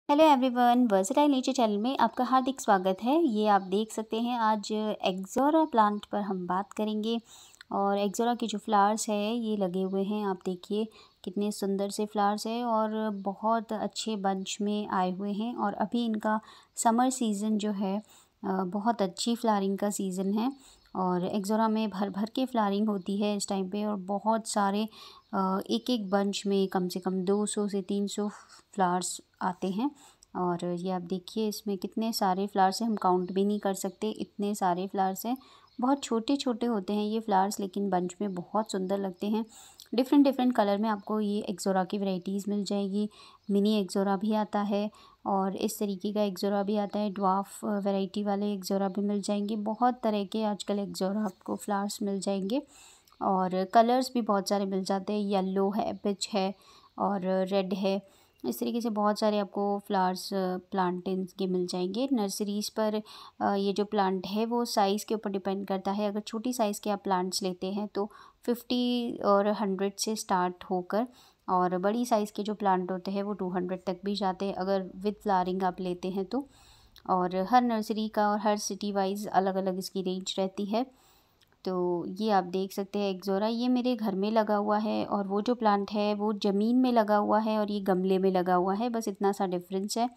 Hello everyone, versatile nature channel में आपका हार्दिक स्वागत है। ये आप देख सकते हैं, आज एक्सोरा प्लांट पर हम बात करेंगे। और एक्सोरा के जो फ्लावर्स है ये लगे हुए हैं, आप देखिए कितने सुंदर से फ्लावर्स है और बहुत अच्छे बंच में आए हुए हैं। और अभी इनका समर सीज़न जो है बहुत अच्छी फ्लावरिंग का सीज़न है। और एक्सोरा में भर भर के फ्लावरिंग होती है इस टाइम पे, और बहुत सारे एक एक बंच में कम से कम 200 से 300 फ्लावर्स आते हैं। और ये आप देखिए इसमें कितने सारे फ्लावर्स हैं, हम काउंट भी नहीं कर सकते, इतने सारे फ्लावर्स हैं। बहुत छोटे छोटे होते हैं ये फ्लावर्स, लेकिन बंच में बहुत सुंदर लगते हैं। डिफरेंट डिफरेंट कलर में आपको ये एक्सोरा की वैरायटीज़ मिल जाएगी। मिनी एक्सोरा भी आता है और इस तरीके का एक्सोरा भी आता है। ड्वार्फ वैरायटी वाले एक्सोरा भी मिल जाएंगे। बहुत तरह के आजकल एक्सोरा आपको फ्लावर्स मिल जाएंगे और कलर्स भी बहुत सारे मिल जाते हैं। येलो है, पिच है और रेड है। इस तरीके से बहुत सारे आपको फ्लावर्स प्लांटेंस के मिल जाएंगे नर्सरीज़ पर। ये जो प्लांट है वो साइज़ के ऊपर डिपेंड करता है। अगर छोटी साइज़ के आप प्लांट्स लेते हैं तो 50 और 100 से स्टार्ट होकर, और बड़ी साइज़ के जो प्लांट होते हैं वो 200 तक भी जाते हैं अगर विद फ्लावरिंग आप लेते हैं तो। और हर नर्सरी का और हर सिटी वाइज़ अलग अलग इसकी रेंज रहती है। तो ये आप देख सकते हैं एक्सोरा, ये मेरे घर में लगा हुआ है और वो जो प्लांट है वो ज़मीन में लगा हुआ है और ये गमले में लगा हुआ है, बस इतना सा डिफरेंस है।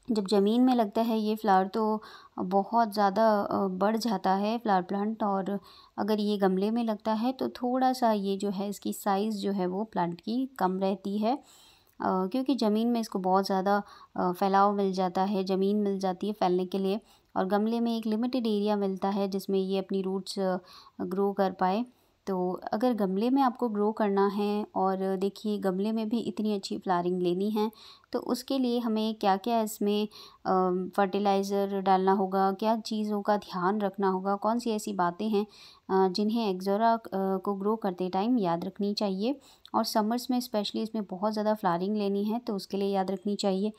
जब ज़मीन में लगता है ये फ्लावर तो बहुत ज़्यादा बढ़ जाता है फ्लावर प्लांट, और अगर ये गमले में लगता है तो थोड़ा सा ये जो है इसकी साइज़ जो है वो प्लांट की कम रहती है। क्योंकि ज़मीन में इसको बहुत ज़्यादा फैलाव मिल जाता है, ज़मीन मिल जाती है फैलने के लिए। और गमले में एक लिमिटेड एरिया मिलता है जिसमें ये अपनी रूट्स ग्रो कर पाए। तो अगर गमले में आपको ग्रो करना है और देखिए गमले में भी इतनी अच्छी फ्लावरिंग लेनी है, तो उसके लिए हमें क्या क्या इसमें फर्टिलाइज़र डालना होगा, क्या चीज़ों का ध्यान रखना होगा, कौन सी ऐसी बातें हैं जिन्हें एक्सोरा को ग्रो करते टाइम याद रखनी चाहिए। और समर्स में स्पेशली इसमें बहुत ज़्यादा फ्लावरिंग लेनी है तो उसके लिए याद रखनी चाहिए।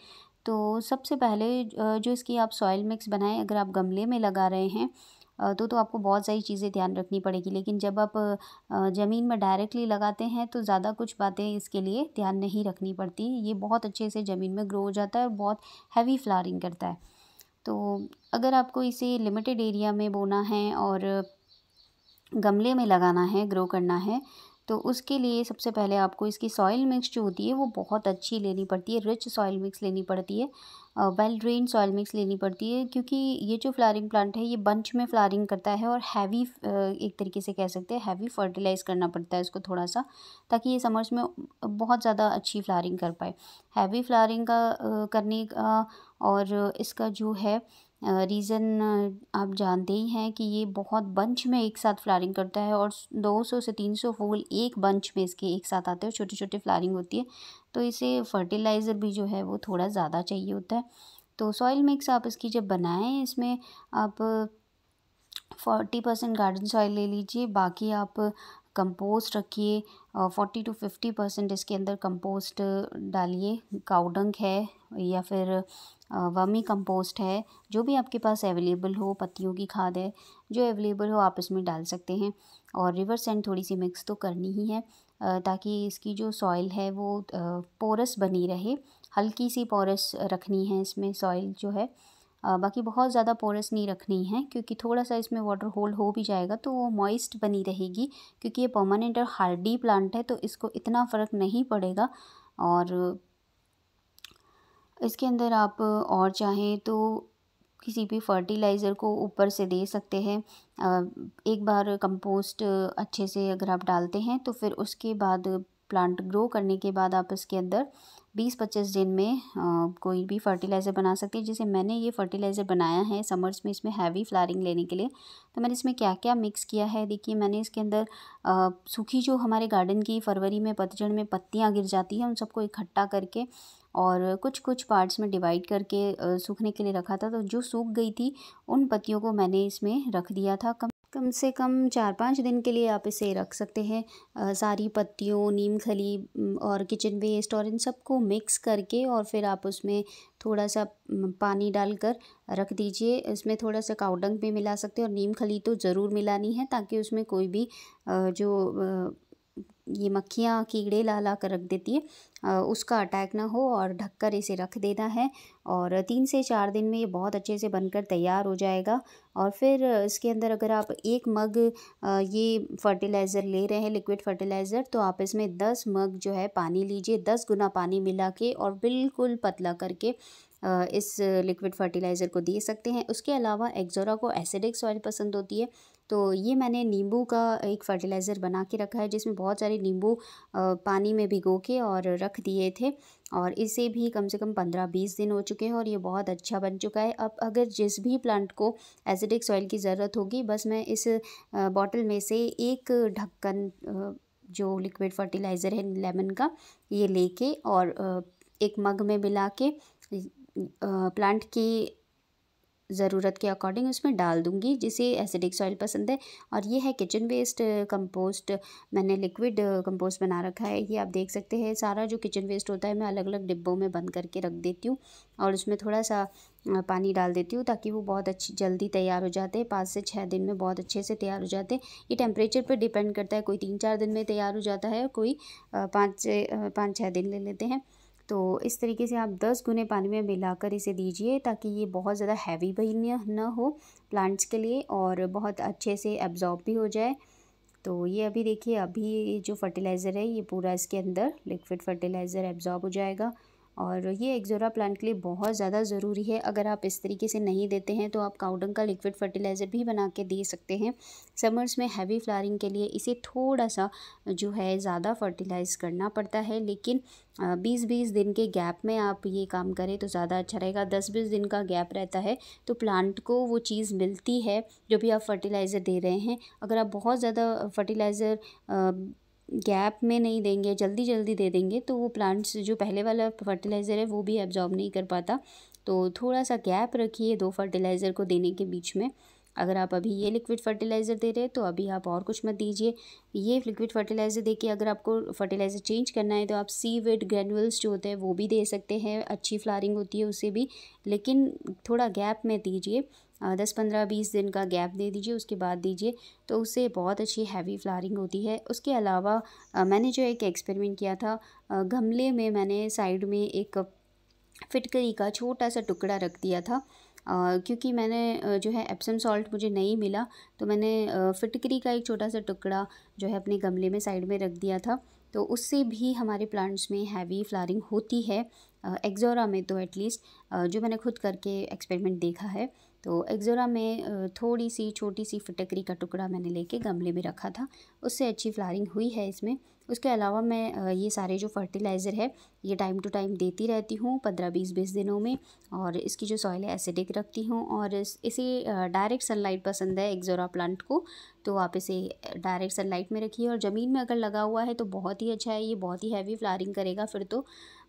तो सबसे पहले जो इसकी आप सॉइल मिक्स बनाएं, अगर आप गमले में लगा रहे हैं तो आपको बहुत सारी चीज़ें ध्यान रखनी पड़ेगी। लेकिन जब आप ज़मीन में डायरेक्टली लगाते हैं तो ज़्यादा कुछ बातें इसके लिए ध्यान नहीं रखनी पड़ती। ये बहुत अच्छे से ज़मीन में ग्रो हो जाता है और बहुत हैवी फ्लावरिंग करता है। तो अगर आपको इसे लिमिटेड एरिया में बोना है और गमले में लगाना है, ग्रो करना है, तो उसके लिए सबसे पहले आपको इसकी सॉइल मिक्स जो होती है वो बहुत अच्छी लेनी पड़ती है। रिच सॉइल मिक्स लेनी पड़ती है, वेल ड्रेन सॉइल मिक्स लेनी पड़ती है। क्योंकि ये जो फ्लावरिंग प्लांट है ये बंच में फ्लावरिंग करता है और हैवी, एक तरीके से कह सकते हैं हैवी फर्टिलाइज़ करना पड़ता है इसको थोड़ा सा, ताकि ये समर्स में बहुत ज़्यादा अच्छी फ्लावरिंग कर पाए। हैवी फ्लावरिंग का करने का और इसका जो है रीज़न आप जानते ही हैं कि ये बहुत बंच में एक साथ फ्लावरिंग करता है और 200 से 300 फूल एक बंच में इसके एक साथ आते हैं और छोटी छोटी फ्लावरिंग होती है। तो इसे फर्टिलाइज़र भी जो है वो थोड़ा ज़्यादा चाहिए होता है। तो सॉइल मिक्स आप इसकी जब बनाएं, इसमें आप 40% गार्डन सॉइल ले लीजिए, बाकी आप कंपोस्ट रखिए। 40 to 50% इसके अंदर कंपोस्ट डालिए। काउडंग है या फिर वर्मी कंपोस्ट है, जो भी आपके पास अवेलेबल हो, पत्तियों की खाद है, जो अवेलेबल हो आप इसमें डाल सकते हैं। और रिवर सैंड थोड़ी सी मिक्स तो करनी ही है, ताकि इसकी जो सॉइल है वो पोरस बनी रहे। हल्की सी पोरस रखनी है इसमें सॉइल जो है, बाकी बहुत ज़्यादा पोरस नहीं रखनी है, क्योंकि थोड़ा सा इसमें वाटर होल्ड हो भी जाएगा तो वो मॉइस्ट बनी रहेगी। क्योंकि ये परमानेंट और हार्डी प्लांट है तो इसको इतना फ़र्क नहीं पड़ेगा। और इसके अंदर आप और चाहें तो किसी भी फर्टिलाइज़र को ऊपर से दे सकते हैं। एक बार कंपोस्ट अच्छे से अगर आप डालते हैं तो फिर उसके बाद प्लांट ग्रो करने के बाद आप इसके अंदर 20-25 दिन में कोई भी फर्टिलाइज़र बना सकते हैं। जैसे मैंने ये फर्टिलाइज़र बनाया है समर्स में इसमें हैवी फ्लावरिंग लेने के लिए। तो मैंने इसमें क्या क्या मिक्स किया है देखिए, मैंने इसके अंदर सूखी जो हमारे गार्डन की फरवरी में पतझड़ में पत्तियाँ गिर जाती हैं उन सबको इकट्ठा करके और कुछ कुछ पार्ट्स में डिवाइड करके सूखने के लिए रखा था। तो जो सूख गई थी उन पत्तियों को मैंने इसमें रख दिया था। कम कम से कम 4-5 दिन के लिए आप इसे रख सकते हैं। सारी पत्तियों, नीम खली और किचन वेस्ट और इन सबको मिक्स करके, और फिर आप उसमें थोड़ा सा पानी डालकर रख दीजिए। इसमें थोड़ा सा काउडंग भी मिला सकते हैं और नीम खली तो ज़रूर मिलानी है, ताकि उसमें कोई भी जो ये मक्खियाँ कीड़े ला ला कर रख देती है, उसका अटैक ना हो और ढककर इसे रख देना है। और 3 से 4 दिन में ये बहुत अच्छे से बनकर तैयार हो जाएगा। और फिर इसके अंदर अगर आप 1 मग ये फर्टिलाइज़र ले रहे हैं, लिक्विड फर्टिलाइज़र, तो आप इसमें 10 मग जो है पानी लीजिए, 10 गुना पानी मिला के और बिल्कुल पतला करके इस लिक्विड फर्टिलाइज़र को दे सकते हैं। उसके अलावा एक्ज़ोरा को एसिडिक सॉइल पसंद होती है, तो ये मैंने नींबू का एक फर्टिलाइज़र बना के रखा है, जिसमें बहुत सारे नींबू पानी में भिगो के और रख दिए थे। और इसे भी कम से कम 15-20 दिन हो चुके हैं और ये बहुत अच्छा बन चुका है। अब अगर जिस भी प्लांट को एसिडिक सॉइल की ज़रूरत होगी, बस मैं इस बॉटल में से एक ढक्कन जो लिक्विड फर्टिलाइज़र है लेमन का, ये लेके और एक मग में मिला के प्लांट की ज़रूरत के अकॉर्डिंग उसमें डाल दूँगी, जिसे एसिडिक सॉइल पसंद है। और ये है किचन वेस्ट कंपोस्ट, मैंने लिक्विड कंपोस्ट बना रखा है। ये आप देख सकते हैं, सारा जो किचन वेस्ट होता है मैं अलग अलग डिब्बों में बंद करके रख देती हूँ और उसमें थोड़ा सा पानी डाल देती हूँ, ताकि वो बहुत अच्छी जल्दी तैयार हो जाते हैं। 5 से 6 दिन में बहुत अच्छे से तैयार हो जाते हैं। ये टेम्परेचर पर डिपेंड करता है, कोई 3-4 दिन में तैयार हो जाता है, कोई 5-6 दिन ले लेते हैं। तो इस तरीके से आप 10 गुने पानी में मिलाकर इसे दीजिए, ताकि ये बहुत ज़्यादा हैवी भी ना हो प्लांट्स के लिए और बहुत अच्छे से एब्जॉर्ब भी हो जाए। तो ये अभी देखिए, अभी जो फर्टिलाइज़र है ये पूरा इसके अंदर लिक्विड फर्टिलाइज़र एब्जॉर्ब हो जाएगा। और ये एक्ज़ोरा प्लांट के लिए बहुत ज़्यादा ज़रूरी है। अगर आप इस तरीके से नहीं देते हैं तो आप काऊ डंग का लिक्विड फर्टिलाइज़र भी बना के दे सकते हैं। समर्स में हैवी फ्लावरिंग के लिए इसे थोड़ा सा जो है ज़्यादा फर्टिलाइज़ करना पड़ता है, लेकिन 20-20 दिन के गैप में आप ये काम करें तो ज़्यादा अच्छा रहेगा। 10-20 दिन का गैप रहता है तो प्लांट को वो चीज़ मिलती है जो भी आप फर्टिलाइज़र दे रहे हैं। अगर आप बहुत ज़्यादा फर्टिलाइज़र गैप में नहीं देंगे, जल्दी जल्दी दे देंगे, तो वो प्लांट्स जो पहले वाला फर्टिलाइज़र है वो भी एब्जॉर्ब नहीं कर पाता। तो थोड़ा सा गैप रखिए 2 फर्टिलाइज़र को देने के बीच में। अगर आप अभी ये लिक्विड फर्टिलाइज़र दे रहे हैं तो अभी आप और कुछ मत दीजिए। ये लिक्विड फर्टिलाइज़र देके अगर आपको फर्टिलाइज़र चेंज करना है तो आप सीविड ग्रैन्युल्स जो होते हैं वो भी दे सकते हैं, अच्छी फ्लावरिंग होती है उससे भी, लेकिन थोड़ा गैप में दीजिए। 10-15-20 दिन का गैप दे दीजिए, उसके बाद दीजिए, तो उससे बहुत अच्छी हैवी फ्लावरिंग होती है। उसके अलावा मैंने जो एक एक्सपेरिमेंट किया था, गमले में मैंने साइड में एक फिटकरी का छोटा सा टुकड़ा रख दिया था, क्योंकि मैंने जो है एप्सम सॉल्ट मुझे नहीं मिला, तो मैंने फिटकरी का एक छोटा सा टुकड़ा जो है अपने गमले में साइड में रख दिया था। तो उससे भी हमारे प्लांट्स में हैवी फ्लावरिंग होती है, एक्ज़ोरा में तो एटलीस्ट, जो मैंने खुद करके एक्सपेरिमेंट देखा है। तो एक्ज़ोरा में थोड़ी सी छोटी सी फिटकरी का टुकड़ा मैंने लेके गमले में रखा था, उससे अच्छी फ्लावरिंग हुई है इसमें। उसके अलावा मैं ये सारे जो फर्टिलाइज़र है ये टाइम टू टाइम देती रहती हूँ 15-20 दिनों में। और इसकी जो सॉइल है एसिडिक रखती हूँ और इसे डायरेक्ट सनलाइट पसंद है एक्ज़ोरा प्लांट को, तो आप इसे डायरेक्ट सनलाइट में रखिए। और ज़मीन में अगर लगा हुआ है तो बहुत ही अच्छा है, ये बहुत ही हैवी फ्लावरिंग करेगा फिर तो।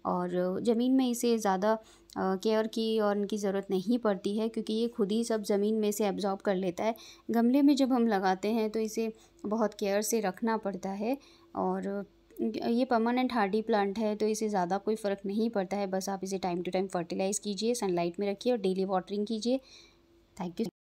और ज़मीन में इसे ज़्यादा केयर की और इनकी ज़रूरत नहीं पड़ती है, क्योंकि ये खुद ही सब ज़मीन में से एब्जॉर्ब कर लेता है। गमले में जब हम लगाते हैं तो इसे बहुत केयर से रखना पड़ता है। और ये परमानेंट हार्डी प्लांट है तो इसे ज़्यादा कोई फ़र्क नहीं पड़ता है, बस आप इसे टाइम टू टाइम फर्टिलाइज़ कीजिए, सनलाइट में रखिए और डेली वाटरिंग कीजिए। Thank you.